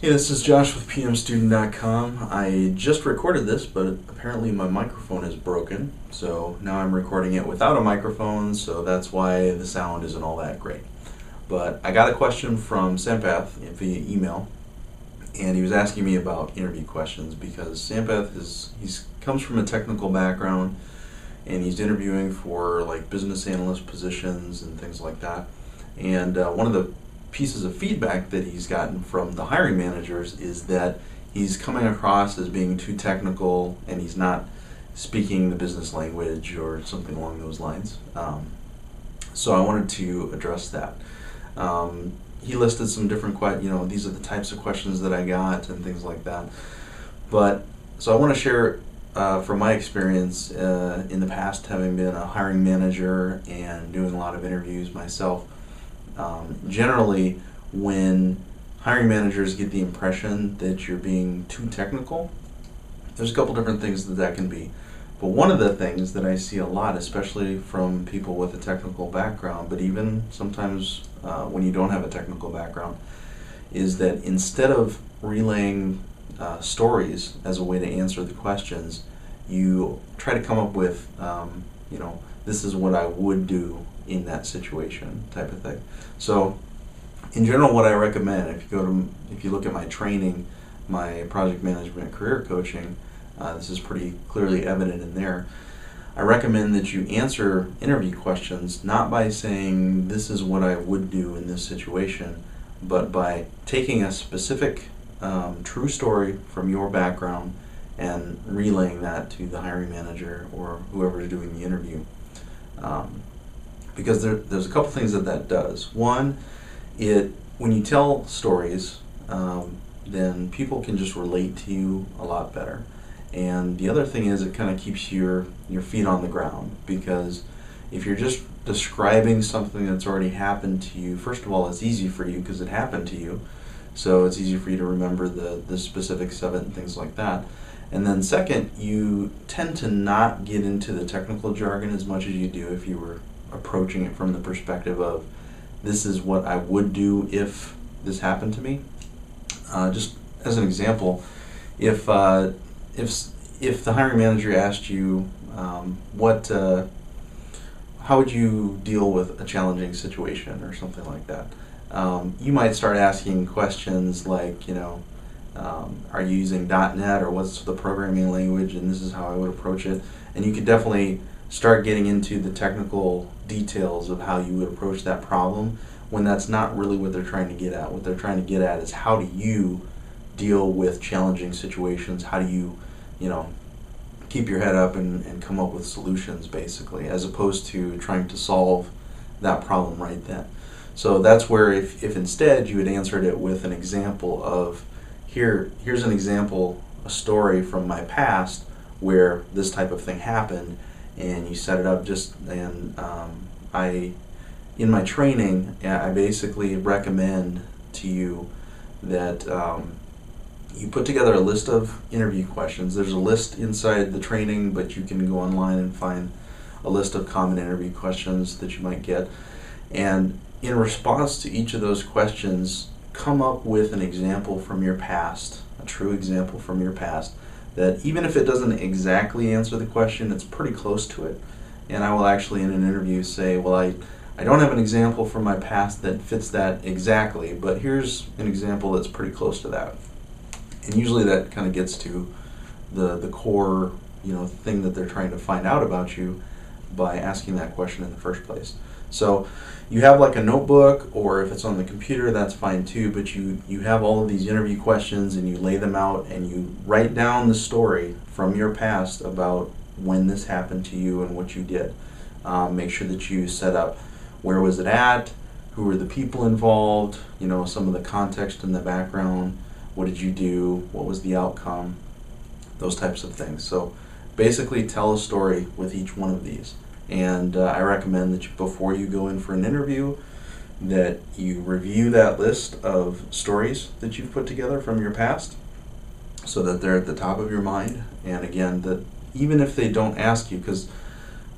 Hey, this is Josh with PMStudent.com. I just recorded this, but apparently my microphone is broken, so now I'm recording it without a microphone, so that's why the sound isn't all that great. But I got a question from Sampath via email, and he was asking me about interview questions because Sampath he's comes from a technical background, and he's interviewing for like business analyst positions and things like that. And one of the pieces of feedback that he's gotten from the hiring managers is that he's coming across as being too technical and he's not speaking the business language or something along those lines. So I wanted to address that. He listed some different these are the types of questions that I got and things like that. But so I want to share from my experience in the past, having been a hiring manager and doing a lot of interviews myself. Generally, when hiring managers get the impression that you're being too technical, there's a couple different things that can be. But one of the things that I see a lot, especially from people with a technical background, but even sometimes when you don't have a technical background, is that instead of relaying stories as a way to answer the questions, you try to come up with, this is what I would do in that situation type of thing. So in general, what I recommend, if you look at my training, my project management career coaching, this is pretty clearly evident in there. I recommend that you answer interview questions not by saying this is what I would do in this situation, but by taking a specific true story from your background and relaying that to the hiring manager or whoever is doing the interview. Because there's a couple things that does. One, when you tell stories, then people can just relate to you a lot better. And the other thing is it kind of keeps your feet on the ground, because if you're just describing something that's already happened to you, first of all, it's easy for you because it happened to you, so it's easy for you to remember the specifics of it and things like that. And then second, you tend to not get into the technical jargon as much as you do if you were approaching it from the perspective of this is what I would do if this happened to me. Just as an example, if the hiring manager asked you how would you deal with a challenging situation or something like that, you might start asking questions like, are you using .NET or what's the programming language, and this is how I would approach it. And you could definitely start getting into the technical details of how you would approach that problem when that's not really what they're trying to get at. What they're trying to get at is how do you deal with challenging situations? How do you, keep your head up and come up with solutions, basically, as opposed to trying to solve that problem right then. So that's where if instead you had answered it with an example of, here's an example, a story from my past where this type of thing happened, and you set it up in my training, I basically recommend to you that you put together a list of interview questions. There's a list inside the training, but you can go online and find a list of common interview questions that you might get. And in response to each of those questions, come up with an example from your past, a true example from your past, that even if it doesn't exactly answer the question, it's pretty close to it. And I will actually in an interview say, well, I don't have an example from my past that fits that exactly, but here's an example that's pretty close to that. And usually that kind of gets to the core, thing that they're trying to find out about you by asking that question in the first place. So you have like a notebook, or if it's on the computer, that's fine too, but you have all of these interview questions and you lay them out and you write down the story from your past about when this happened to you and what you did. Make sure that you set up where was it at, who were the people involved, some of the context in the background, what did you do, what was the outcome, those types of things. So basically tell a story with each one of these. And I recommend that before you go in for an interview, that you review that list of stories that you've put together from your past so that they're at the top of your mind. And again, that even if they don't ask you, because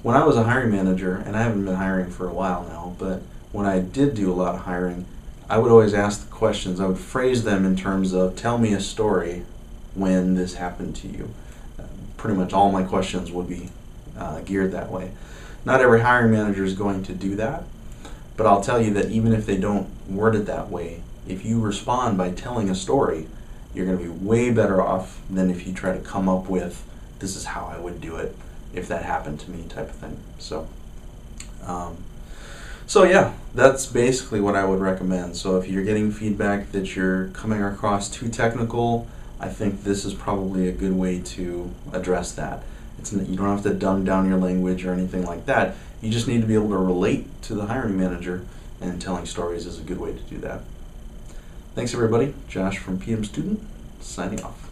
when I was a hiring manager, and I haven't been hiring for a while now, but when I did do a lot of hiring, I would always ask the questions. I would phrase them in terms of, tell me a story when this happened to you. Pretty much all my questions would be geared that way. Not every hiring manager is going to do that, but I'll tell you that even if they don't word it that way, if you respond by telling a story, you're going to be way better off than if you try to come up with, this is how I would do it if that happened to me type of thing. So yeah, that's basically what I would recommend. So if you're getting feedback that you're coming across too technical, I think this is probably a good way to address that. You don't have to dumb down your language or anything like that. You just need to be able to relate to the hiring manager, and telling stories is a good way to do that. Thanks everybody. Josh from PM Student, signing off.